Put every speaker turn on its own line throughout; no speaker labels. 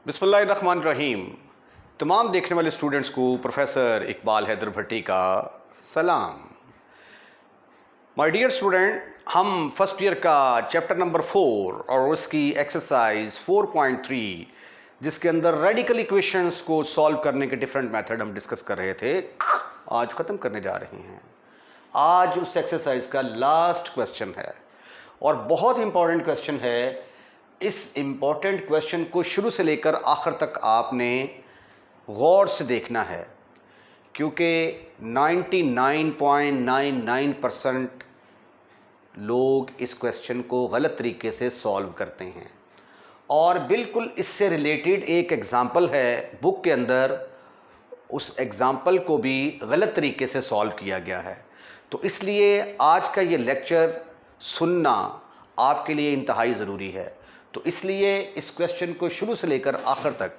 बिस्मिल्लाहिर्रहमानिर्रहीम। तमाम देखने वाले स्टूडेंट्स को प्रोफेसर इकबाल हैदर भट्टी का सलाम। माय डियर स्टूडेंट, हम फर्स्ट ईयर का चैप्टर नंबर 4 और उसकी एक्सरसाइज 4.3 जिसके अंदर रेडिकल इक्वेशंस को सॉल्व करने के डिफरेंट मेथड हम डिस्कस कर रहे थे, आज ख़त्म करने जा रहे हैं। आज उस एक्सरसाइज का लास्ट क्वेश्चन है और बहुत इंपॉर्टेंट क्वेश्चन है। इस इम्पॉर्टेंट क्वेश्चन को शुरू से लेकर आखिर तक आपने गौर से देखना है, क्योंकि 99.99% लोग इस क्वेश्चन को गलत तरीके से सॉल्व करते हैं। और बिल्कुल इससे रिलेटेड एक एग्ज़ाम्पल है बुक के अंदर, उस एग्ज़ाम्पल को भी गलत तरीके से सॉल्व किया गया है। तो इसलिए आज का ये लेक्चर सुनना आपके लिए इंतहाई ज़रूरी है। तो इसलिए इस क्वेश्चन को शुरू से लेकर आखिर तक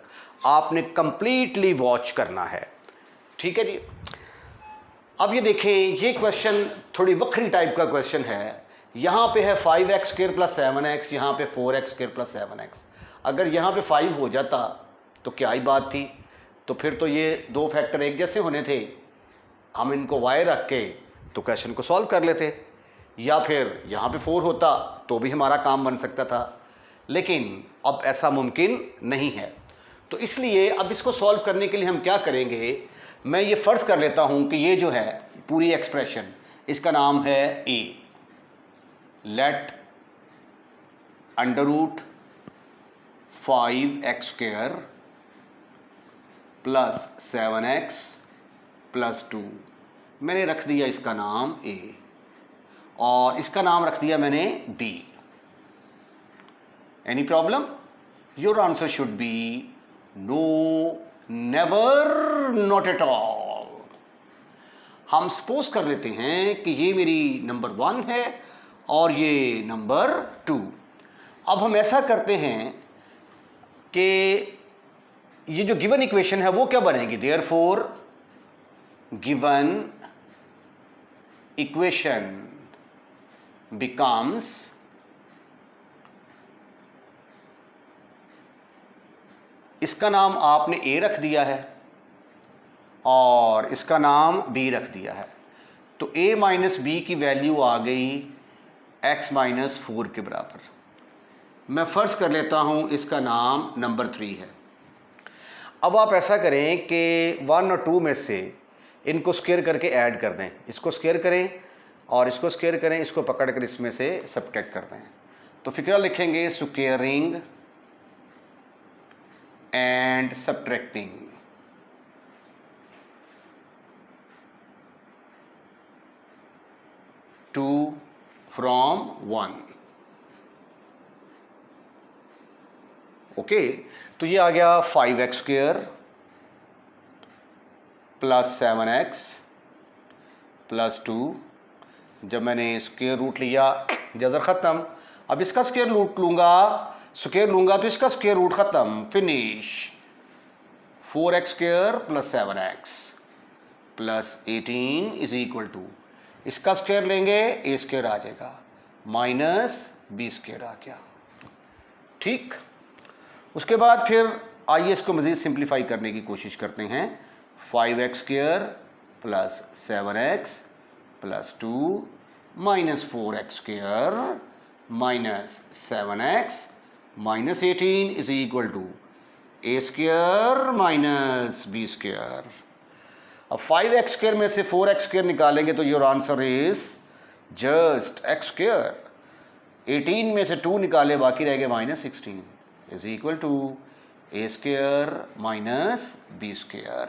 आपने कंप्लीटली वॉच करना है, ठीक है जी। अब ये देखें, ये क्वेश्चन थोड़ी वक्री टाइप का क्वेश्चन है। यहाँ पे है 5x² + 7x, यहाँ पे 4x² + 7x। अगर यहाँ पे 5 हो जाता तो क्या ही बात थी, तो फिर तो ये दो फैक्टर एक जैसे होने थे, हम इनको y रख के तो क्वेश्चन को सॉल्व कर लेते, या फिर यहाँ पे 4 होता तो भी हमारा काम बन सकता था। लेकिन अब ऐसा मुमकिन नहीं है। तो इसलिए अब इसको सॉल्व करने के लिए हम क्या करेंगे, मैं ये फ़र्ज़ कर लेता हूँ कि ये जो है पूरी एक्सप्रेशन, इसका नाम है a। लेट √5x² + 7x + 2, मैंने रख दिया इसका नाम a और इसका नाम रख दिया मैंने b। Any problem? Your answer should be no, never, not at all. हम सपोज कर लेते हैं कि ये मेरी नंबर 1 है और ये नंबर 2। अब हम ऐसा करते हैं कि ये जो गिवन इक्वेशन है वो क्या बनेगी, देयरफॉर गिवन इक्वेशन बिकम्स इसका नाम आपने a रख दिया है और इसका नाम b रख दिया है। तो a - b की वैल्यू आ गई x - 4 के बराबर। मैं फ़र्ज़ कर लेता हूँ इसका नाम नंबर 3 है। अब आप ऐसा करें कि 1 और 2 में से इनको स्क्वायर करके ऐड कर दें, इसको स्क्वायर करें और इसको स्क्वायर करें, इसको पकड़ कर इसमें से सब्ट्रैक्ट कर दें। तो फिक्रा लिखेंगे squaring and subtracting। Two from 1। Okay, तो ये आ गया 5x² + 7x + 2। जब मैंने स्क्वायर रूट लिया, जज़र ख़त्म। अब इसका स्क्वायर रूट लूँगा, स्क्वायर लूँगा तो इसका स्क्वायर रूट ख़त्म, फिनिश। 4x² + 7x + 18 = इसका स्क्वायर लेंगे a² आ जाएगा, -b² आ गया, ठीक। उसके बाद फिर आइए इसको मज़ीद सिंप्लीफाई करने की कोशिश करते हैं। 5x² + 7x + 2 -4x² - 7x - 18 = a² - b²। अब 5x² में से 4x² निकालेंगे तो your answer is just x²। 18 में से 2 निकाले, बाकी रह गए -16 = a² - b²।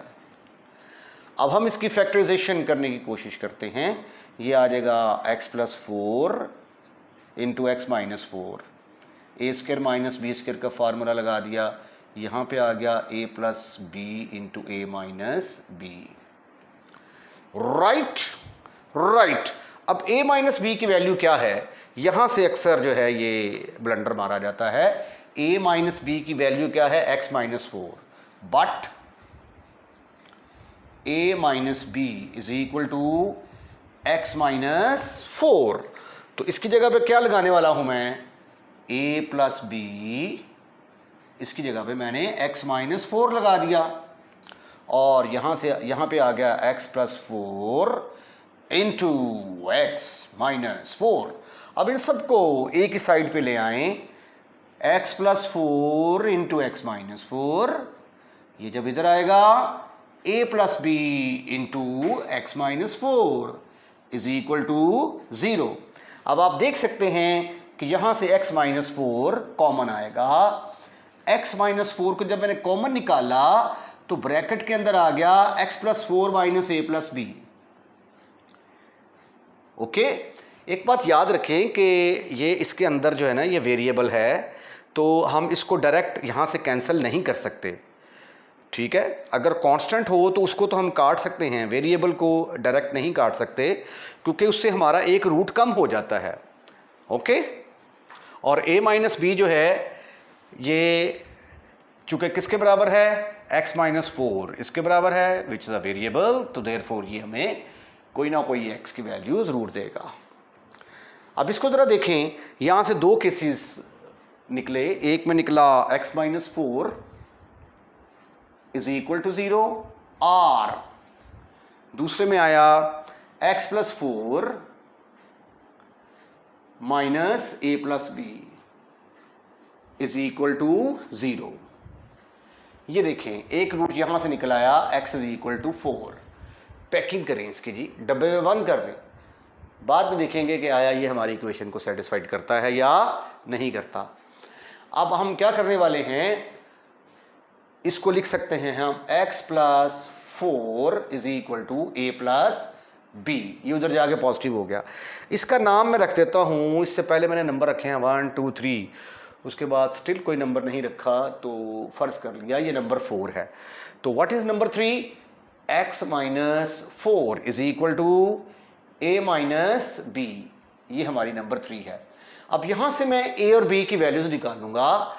अब हम इसकी फैक्टराइजेशन करने की कोशिश करते हैं। ये आ जाएगा x + 4 × x - 4, a² - b² का फार्मूला लगा दिया, यहाँ पे आ गया a + b × a - b। Right. अब a - b की वैल्यू क्या है, यहाँ से अक्सर जो है ये ब्लंडर मारा जाता है। a - b की वैल्यू क्या है, x - 4, but a - b = x - 4। तो इसकी जगह पे क्या लगाने वाला हूं मैं, a + b इसकी जगह पे मैंने x-4 लगा दिया और यहाँ से यहाँ पे आ गया x+4 इंटू x-4। अब इन सबको एक ही साइड पे ले आए, x+4 इंटू x-4, ये जब इधर आएगा a+b into x-4 is equal to 0। अब आप देख सकते हैं कि यहाँ से x-4 कॉमन आएगा। x-4 को जब मैंने कॉमन निकाला तो ब्रैकेट के अंदर आ गया x+4 माइनस a+b। ओके, एक बात याद रखें कि ये इसके अंदर जो है ना ये वेरिएबल है, तो हम इसको डायरेक्ट यहाँ से कैंसिल नहीं कर सकते। ठीक है, अगर कांस्टेंट हो तो उसको तो हम काट सकते हैं, वेरिएबल को डायरेक्ट नहीं काट सकते क्योंकि उससे हमारा एक रूट कम हो जाता है। ओके, और a-b जो है ये चूँकि किसके बराबर है, x-4 इसके बराबर है, विच इज़ अ वेरिएबल, तो देयरफॉर ये हमें कोई ना कोई x की वैल्यू ज़रूर देगा। अब इसको ज़रा देखें, यहाँ से दो केसेस निकले, एक में निकला x-4 इज इक्वल टू 0 और दूसरे में आया x+4 minus a+b is equal to 0। ये देखें, एक रूट यहां से निकल आया x is equal to 4। Packing करें इसकी जी, डब्बे में बंद कर दें, बाद में देखेंगे कि आया ये हमारी इक्वेशन को सेटिस्फाइड करता है या नहीं करता। अब हम क्या करने वाले हैं, इसको लिख सकते हैं हम x+4 is equal to a+b। ये उधर जाके पॉजिटिव हो गया। इसका नाम मैं रख देता हूँ, इससे पहले मैंने नंबर रखे हैं 1 2 3, उसके बाद स्टिल कोई नंबर नहीं रखा तो फ़र्ज़ कर लिया ये नंबर 4 है। तो what is number 3, x-4 is equal to a-b, ये हमारी नंबर 3 है। अब यहाँ से मैं a और b की वैल्यूज़ निकालूंगा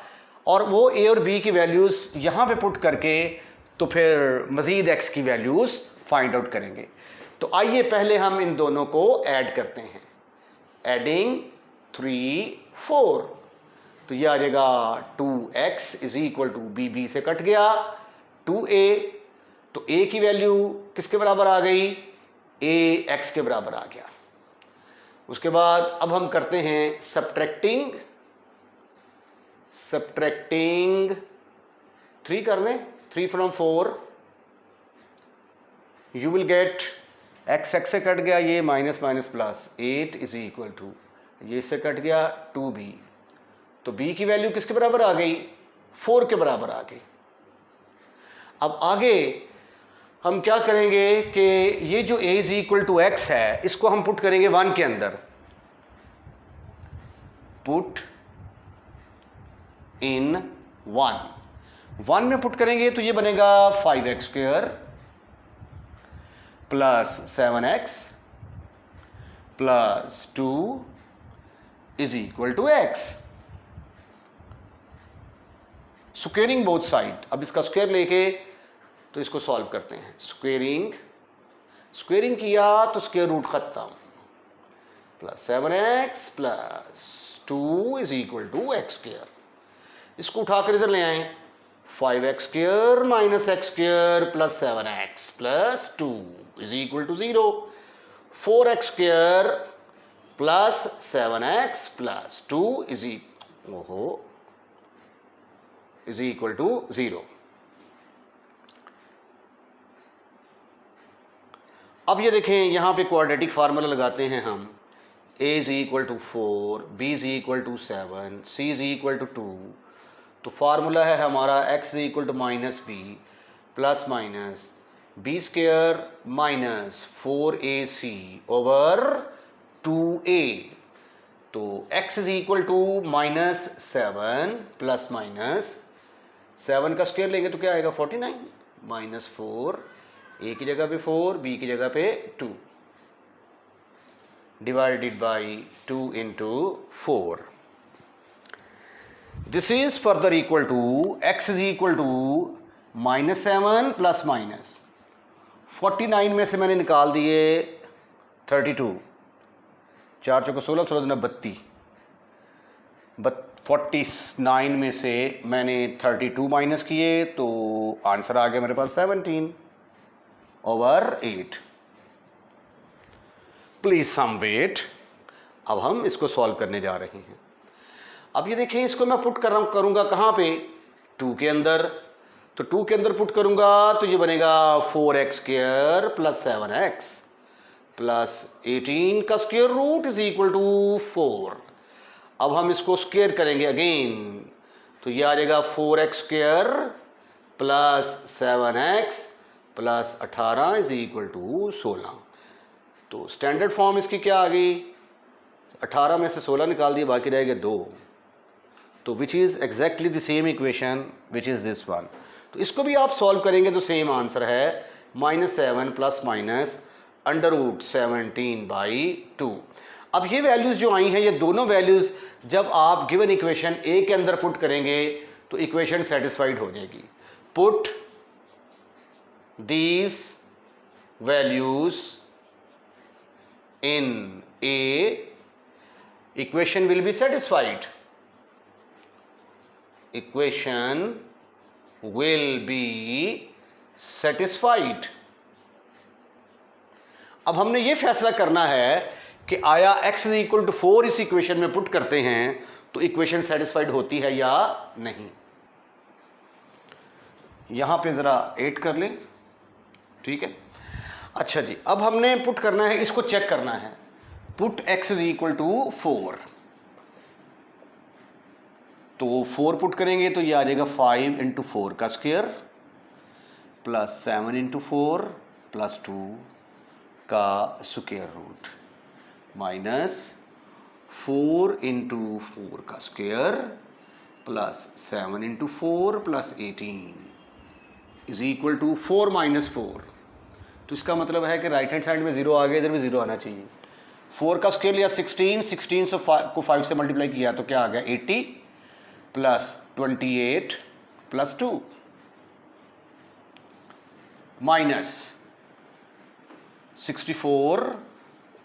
और वो a और b की वैल्यूज़ यहाँ पे पुट करके तो फिर मज़ीद x की वैल्यूज़ फाइंड आउट करेंगे। तो आइए पहले हम इन दोनों को ऐड करते हैं, एडिंग 3 4, तो ये आ जाएगा 2x is equal to b से कट गया 2a, तो a की वैल्यू किसके बराबर आ गई, a x के बराबर आ गया। उसके बाद अब हम करते हैं सब्ट्रैक्टिंग 3 कर लें, 3 from 4, you will get x से कट गया ये minus minus plus 8 is equal to, ये इससे कट गया 2b, तो b की वैल्यू किसके बराबर आ गई, 4 के बराबर आ गई। अब आगे हम क्या करेंगे कि ये जो a is equal to x है इसको हम पुट करेंगे 1 के अंदर, पुट इन 1 में पुट करेंगे तो ये बनेगा 5x² plus 7x plus 2 is equal to x। Squaring both side, अब इसका स्क्वायर लेके तो इसको सॉल्व करते हैं। स्क्वेयरिंग किया तो स्क्वायर रूट खत्म, plus 7x plus 2 is equal to x²। इसको उठाकर इधर ले आए, 5x² minus x² plus 7x plus 2 is equal to 0, 4x² plus 7x plus 2 is equal to 0। अब ये देखें, यहाँ पे क्वाड्रेटिक फार्मूला लगाते हैं हम, a is equal to 4, b is equal to 7, c is equal to 2, तो फार्मूला है हमारा x is equal to minus b plus minus b² minus 4ac over 2a, तो x is equal to minus 7 plus minus 7 का square लेंगे तो क्या आएगा 49 minus 4, a की जगह पे 4, b की जगह पे 2, divided by 2 into 4। This is further equal to x is equal to minus 7 plus minus 49 में से मैंने निकाल दिए 32, 4 चौके 16, 16 दूना 32, 49 में से मैंने 32 माइनस किए तो आंसर आ गया मेरे पास 17/8। Please some weight. अब हम इसको सॉल्व करने जा रहे हैं। अब ये देखिए, इसको मैं पुट करूंगा कहाँ पे, 2 के अंदर। तो 2 के अंदर पुट करूंगा तो ये बनेगा 4x² प्लस 7x प्लस 18 का square root is equal to 4। अब हम इसको स्क्वायर करेंगे अगेन, तो ये आ जाएगा 4x² plus 7x plus 18 is equal to 16। तो स्टैंडर्ड फॉर्म इसकी क्या आ गई, 18 में से 16 निकाल दिए, बाकी रह गए 2। तो which is exactly the same equation which is this one. तो इसको भी आप सॉल्व करेंगे तो सेम आंसर है -7 प्लस माइनस √17/2। अब ये वैल्यूज़ जो आई हैं, ये दोनों वैल्यूज़ जब आप गिवन इक्वेशन ए के अंदर पुट करेंगे तो इक्वेशन सेटिस्फाइड हो जाएगी। Put these values in A, equation will be satisfied. Equation will be satisfied. अब हमने ये फैसला करना है कि आया x इज इक्वल टू 4 इस इक्वेशन में पुट करते हैं तो इक्वेशन सेटिस्फाइड होती है या नहीं। यहां पे जरा 8 कर लें, ठीक है। अच्छा जी, अब हमने पुट करना है, इसको चेक करना है। Put x is equal to 4, तो 4 पुट करेंगे तो ये आ जाएगा 5 × 4 का स्क्वायर प्लस 7 × 4 प्लस 2 का स्क्वायर रूट माइनस 4 × 4 का square plus 7 × 4 plus 18 is equal to 4 - 4। तो इसका मतलब है कि राइट हैंड साइड में 0 आ गया, इधर भी 0 आना चाहिए। 4 का स्क्वायर लिया 16 को 5 से मल्टीप्लाई किया तो क्या आ गया 80 plus 28 plus 2 minus 64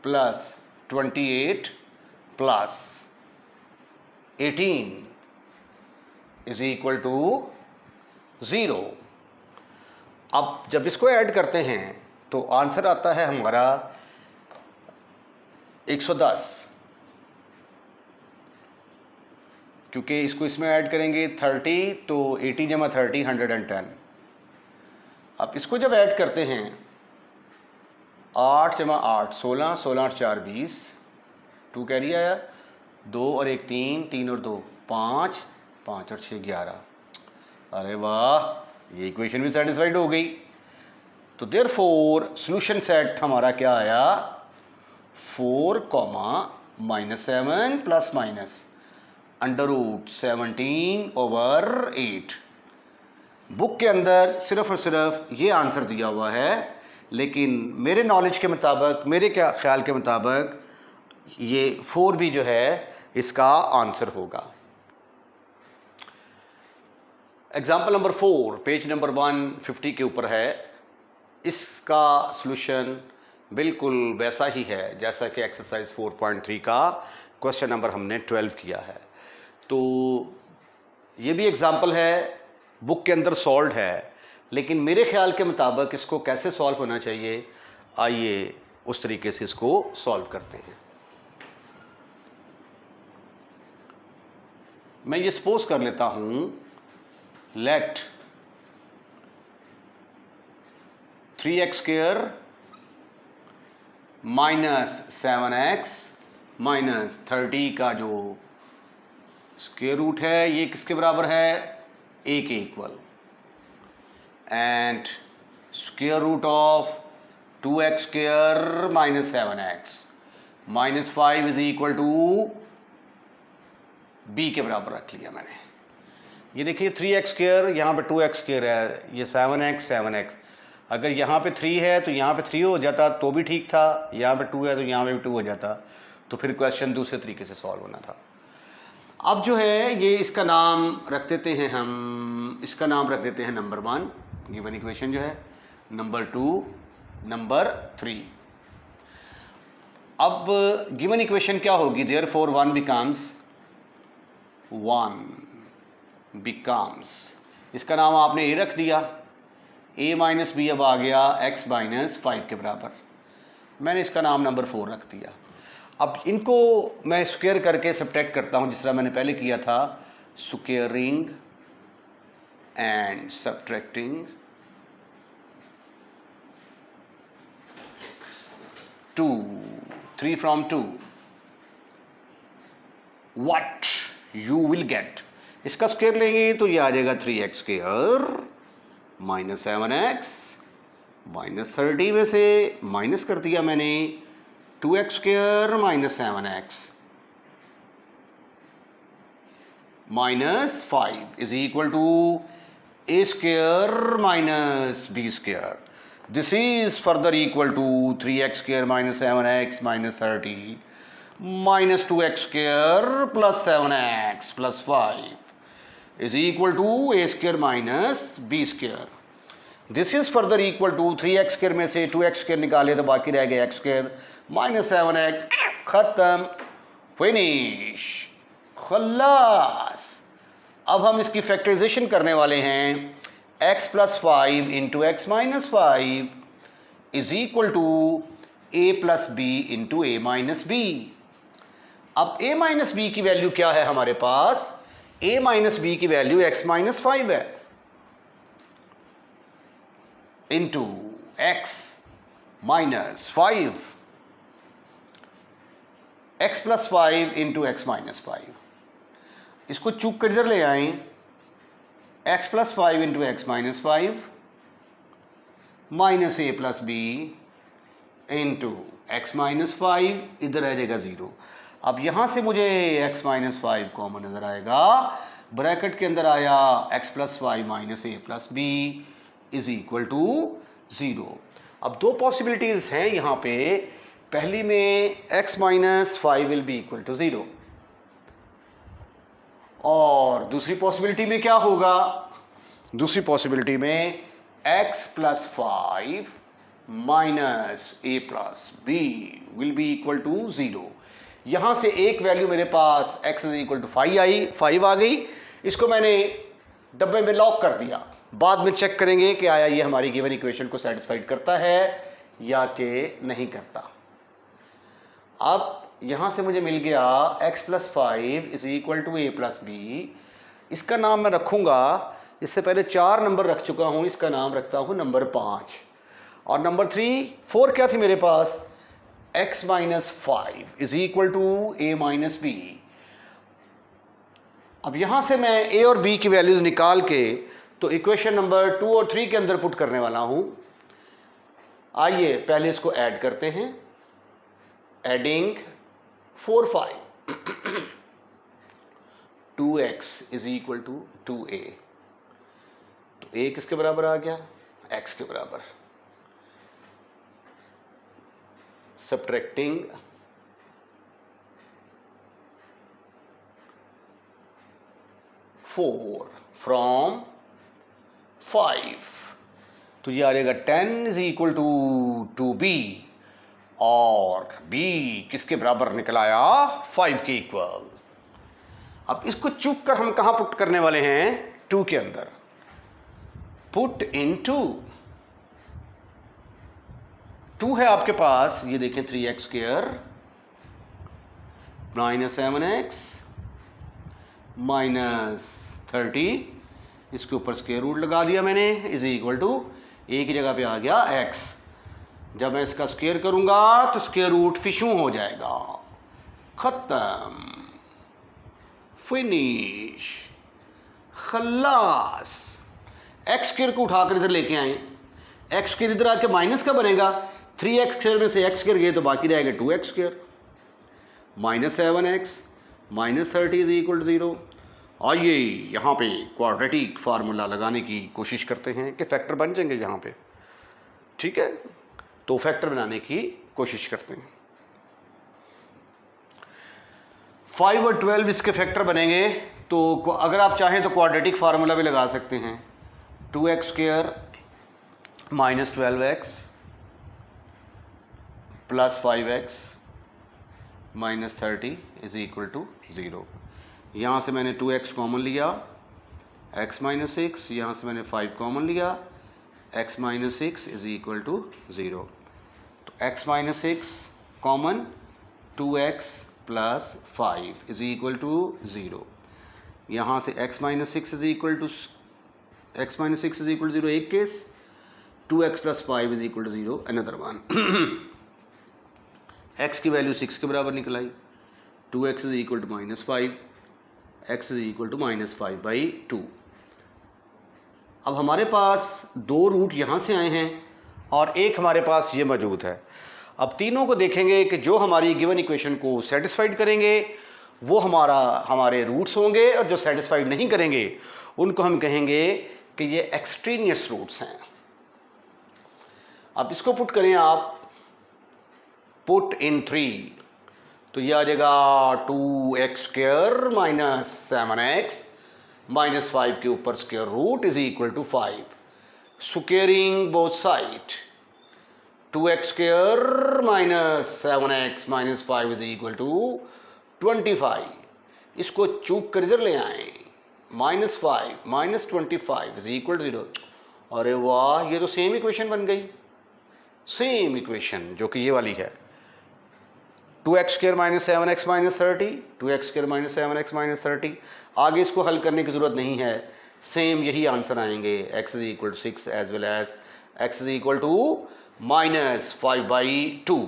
plus 28 plus 18 is equal to 0। अब जब इसको ऐड करते हैं तो आंसर आता है हमारा 110, क्योंकि इसको इसमें ऐड करेंगे 30 तो 80 × 30 110। अब इसको जब ऐड करते हैं 8 × 8 16, 16 × 4 20, 2 कैरी आया, 2 और 1 3, 3 और 2 5, 5 और 6 11। अरे वाह, ये इक्वेशन भी सेटिस्फाइड हो गई। तो देयरफॉर सॉल्यूशन सेट हमारा क्या आया, 4, -7 प्लस माइनस √17/8। बुक के अंदर सिर्फ और सिर्फ ये आंसर दिया हुआ है, लेकिन मेरे नॉलेज के मुताबिक, मेरे क्या ख्याल के मुताबिक ये 4 भी जो है इसका आंसर होगा। एग्जाम्पल नंबर 4 पेज नंबर 150 के ऊपर है। इसका सॉल्यूशन बिल्कुल वैसा ही है जैसा कि एक्सरसाइज 4.3 का क्वेश्चन नंबर हमने 12 किया है। तो ये भी एग्जाम्पल है, बुक के अंदर सॉल्व है, लेकिन मेरे ख्याल के मुताबिक इसको कैसे सॉल्व होना चाहिए, आइए उस तरीके से इसको सॉल्व करते हैं। मैं ये सपोज कर लेता हूँ, late 3x² minus 7x minus 30 का जो स्क्वायर रूट है ये किसके बराबर है, a के equal, and square root of 2x² minus 7x minus 5 is equal to b के बराबर रख लिया मैंने। ये देखिए 3x², यहाँ पे 2x² है, ये 7x। अगर यहाँ पे 3 है तो यहाँ पे 3 हो जाता तो भी ठीक था, यहाँ पे 2 है तो यहाँ पे भी 2 हो जाता, तो फिर क्वेश्चन दूसरे तरीके से सॉल्व होना था। अब जो है ये इसका नाम रख देते हैं हम, इसका नाम रख देते हैं नंबर 1, गिवन इक्वेशन जो है, नंबर 2, नंबर 3। अब गिवन इक्वेशन क्या होगी, देयरफॉर 1 बिकम्स 1 बिकम्स, इसका नाम आपने ए रख दिया, a माइनस बी अब आ गया x माइनस 5 के बराबर, मैंने इसका नाम नंबर 4 रख दिया। अब इनको मैं स्क्वायर करके सब्ट्रैक्ट करता हूँ जिस तरह मैंने पहले किया था, squaring and subtracting 2, 3 from 2, what you will get, इसका स्क्वायर लेंगे तो ये आ जाएगा 3x square minus 7x minus 30 में से माइनस कर दिया मैंने 2x square minus 7x minus 5 is equal to a square minus b square. This is further equal to 3x square minus 7x minus 30 minus 2x square plus 7x plus 5 is equal to a square minus b square. This is further equal to 3x square में से 2x square निकाले तो बाकी रह गया x square minus 7x, खत्म, finish, खल्लास। अब हम इसकी फैक्टराइजेशन करने वाले हैं, x plus 5 into x minus 5 is equal to a plus b into a minus b। अब a minus b की वैल्यू क्या है हमारे पास, a minus b की वैल्यू x minus 5 है into x minus 5, x plus 5 into x minus 5, इसको चूक कर इधर ले आएं, x plus 5 into x minus 5 minus a plus b into x minus 5, इधर आ जाएगा 0। अब यहाँ से मुझे x minus 5 कॉमन नज़र आएगा, ब्रैकेट के अंदर आया x plus 5 minus a plus b is equal to 0। अब दो पॉसिबिलिटीज़ हैं यहाँ पे, पहली में x minus 5 will be equal to 0 और दूसरी पॉसिबिलिटी में क्या होगा, दूसरी पॉसिबिलिटी में x plus 5 minus a plus b will be equal to 0। यहाँ से एक वैल्यू मेरे पास x इज इक्वल टू 5 आ गई, इसको मैंने डब्बे में लॉक कर दिया, बाद में चेक करेंगे कि आया ये हमारी गिवन इक्वेशन को सेटिस्फाइड करता है या कि नहीं करता। अब यहाँ से मुझे मिल गया x plus 5 is equal to a plus b, इसका नाम मैं रखूँगा, इससे पहले 4 नंबर रख चुका हूँ, इसका नाम रखता हूँ नंबर 5 और नंबर 4 क्या थी मेरे पास, x minus 5 is equal to a minus b। अब यहाँ से मैं a और b की वैल्यूज़ निकाल के तो इक्वेशन नंबर 2 और 3 के अंदर पुट करने वाला हूँ। आइए पहले इसको ऐड करते हैं, adding 4 5 2x is equal to 2a, तो a किसके बराबर आ गया, x के बराबर। सब्ट्रैक्टिंग 4 फ्रॉम 5, तो ये आ जाएगा 10 इज इक्वल टू 2b और b किसके बराबर निकल आया, 5 के इक्वल। अब इसको चूक कर हम कहाँ पुट करने वाले हैं, 2 के अंदर, पुट इन 2 है आपके पास, ये देखें 3x square minus 7x minus 30, इसके ऊपर स्क्वायर रूट लगा दिया मैंने, इज इक्वल टू a की जगह पे आ गया x। जब मैं इसका स्क्वायर करूंगा तो स्क्वायर रूट फिशू हो जाएगा, खत्म, फिनिश, खल्लास। x स्क्वायर को उठाकर इधर लेके आए, x स्क्वायर इधर आके माइनस का बनेगा, 3x स्क्वायर में से x स्क्वायर गए तो बाकी रहेगा 2x square minus 7x minus 30 is equal to 0। आइए यहाँ पे क्वाड्रेटिक फार्मूला लगाने की कोशिश करते हैं कि फैक्टर बन जाएंगे यहाँ पे, ठीक है, तो फैक्टर बनाने की कोशिश करते हैं। 5 और 12 इसके फैक्टर बनेंगे, तो अगर आप चाहें तो क्वाड्रेटिक फार्मूला भी लगा सकते हैं, 2x square minus 12x plus 5x minus 30 is equal to 0। यहाँ से मैंने 2x कॉमन लिया, x माइनस 6, यहाँ से मैंने 5 कॉमन लिया, x minus 6 is equal to 0। तो x minus 6 common, 2x plus 5 is equal to 0। यहाँ से x minus 6 is equal to 0 एक case, 2x plus 5 is equal to 0 another one. x की वैल्यू 6 के बराबर निकल आई, 2x is equal to -5, x is equal to -5/2। अब हमारे पास दो रूट यहाँ से आए हैं और एक हमारे पास ये मौजूद है। अब तीनों को देखेंगे कि जो हमारी गिवन इक्वेशन को सेटिस्फाइड करेंगे वो हमारे रूट्स होंगे, और जो सेटिस्फाइड नहीं करेंगे उनको हम कहेंगे कि ये एक्सट्रीनियस रूट्स हैं। अब इसको पुट करें आप, पुट इन 3, तो ये आ जाएगा 2x² माइनस 7x माइनस 5 के ऊपर square root is equal to 5, squaring both side, 2x² minus 7x minus 5 is equal to 25। इसको चूक कर इधर ले आए, -5 माइनस 25 इज इक्वल टू 0। अरे वाह, ये तो सेम इक्वेशन बन गई, सेम इक्वेशन जो कि ये वाली है, 2x² minus 7x minus 30, 2x² minus 7x minus 30। आगे इसको हल करने की ज़रूरत नहीं है, सेम यही आंसर आएंगे, x is equal to 6 as well as x is equal to -5/2।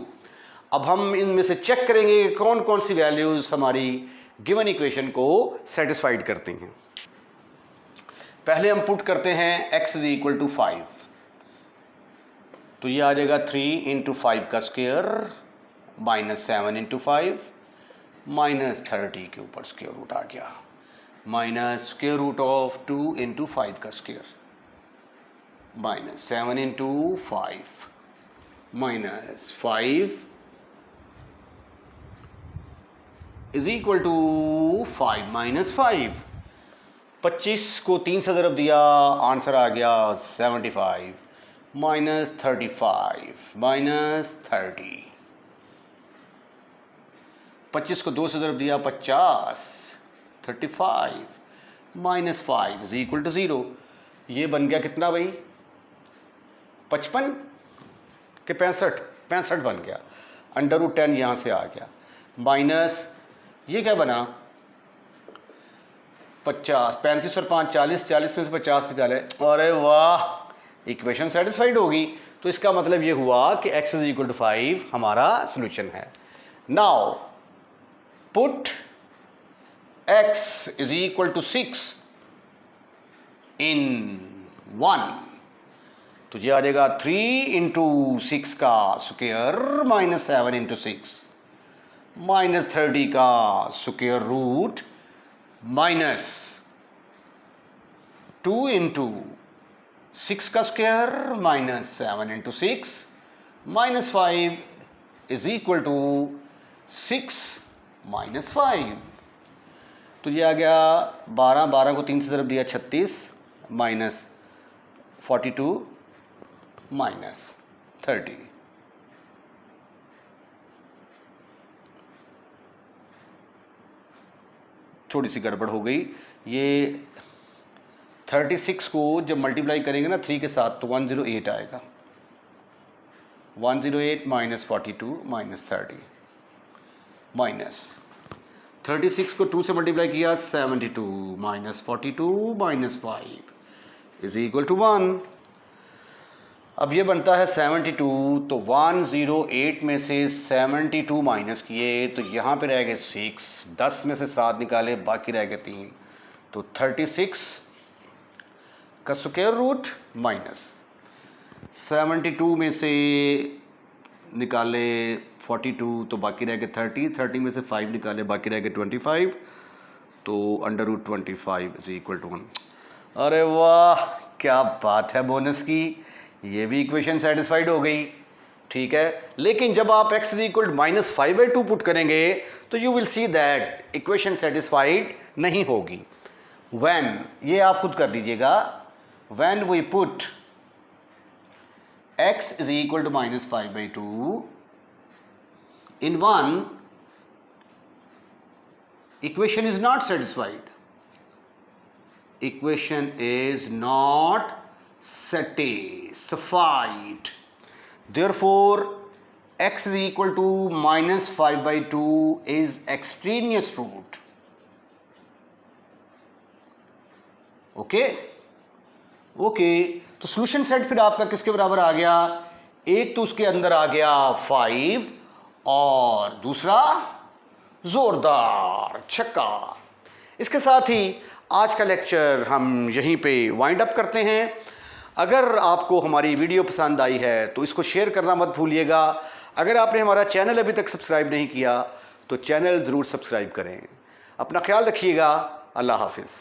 अब हम इनमें से चेक करेंगे कि कौन कौन सी वैल्यूज़ हमारी गिवन इक्वेशन को सेटिस्फाइड करती हैं। पहले हम पुट करते हैं x इज इक्वल टू 5, तो ये आ जाएगा 3 इंटू 5 का स्क्वायर -7 इंटू 5 माइनस 30 के ऊपर स्क्वायर रूट आ गया, minus square root of 2 into 5 का square, -7 into 5 minus 5 is equal to 5 minus 5। 25 को 3 से ज़रब दिया, आंसर आ गया 75 माइनस 35 माइनस 30। 25 को 2 से ज़रब दिया, 50, 35 माइनस 5 इज इक्वल टू 0। ये बन गया कितना भाई, 55 के 65 बन गया, √10 यहाँ से आ गया, माइनस ये क्या बना 50, 35 और 5 40, 40 में से 50 निकाले, अरे वाह, इक्वेशन सेटिस्फाइड होगी। तो इसका मतलब ये हुआ कि x इज इक्वल टू 5 हमारा सोल्यूशन है। Now put x is equal to 6 in 1, तो ये आ जाएगा 3 इंटू 6 का स्क्वायर माइनस 7 इंटू 6 माइनस 30 का स्क्वायर रूट माइनस 2 इंटू 6 का square minus 7 into 6 minus 5 is equal to 6 minus 5। तो ये आ गया 12 को 3 से ज़रब दिया 36 माइनस 42 माइनस 30। थोड़ी सी गड़बड़ हो गई, ये 36 को जब मल्टीप्लाई करेंगे ना 3 के साथ तो 108 आएगा, 108 माइनस 42 माइनस 30 माइनस 36 को 2 से मल्टीप्लाई किया 72 minus 42 minus 5 is equal to 1। अब ये बनता है 72, तो 108 में से 72 माइनस किए तो यहाँ पे रह गए 6, 10 में से 7 निकाले बाकी रह गए 3, तो 36 का स्क्वायर रूट माइनस 72 में से निकाले 42 तो बाकी रह गए 30 में से 5 निकाले बाकी रह गए 25, तो √25 इज इक्वल टू 1। अरे वाह, क्या बात है बोनस की, ये भी इक्वेशन सेटिस्फाइड हो गई। ठीक है, लेकिन जब आप x इज इक्वल -5/2 पुट करेंगे तो you will see that equation satisfied नहीं होगी। व्हेन, ये आप खुद कर दीजिएगा, when we put x is equal to -5/2 in 1, equation is not satisfied. Equation is not satisfied. Therefore, x is equal to minus 5/2 is extraneous root. Okay okay, तो solution set फिर आपका किसके बराबर आ गया? एक तो उसके अंदर आ गया 5 और दूसरा जोरदार छक्का। इसके साथ ही आज का लेक्चर हम यहीं पे वाइंड अप करते हैं। अगर आपको हमारी वीडियो पसंद आई है तो इसको शेयर करना मत भूलिएगा। अगर आपने हमारा चैनल अभी तक सब्सक्राइब नहीं किया तो चैनल ज़रूर सब्सक्राइब करें। अपना ख्याल रखिएगा। अल्लाह हाफिज़।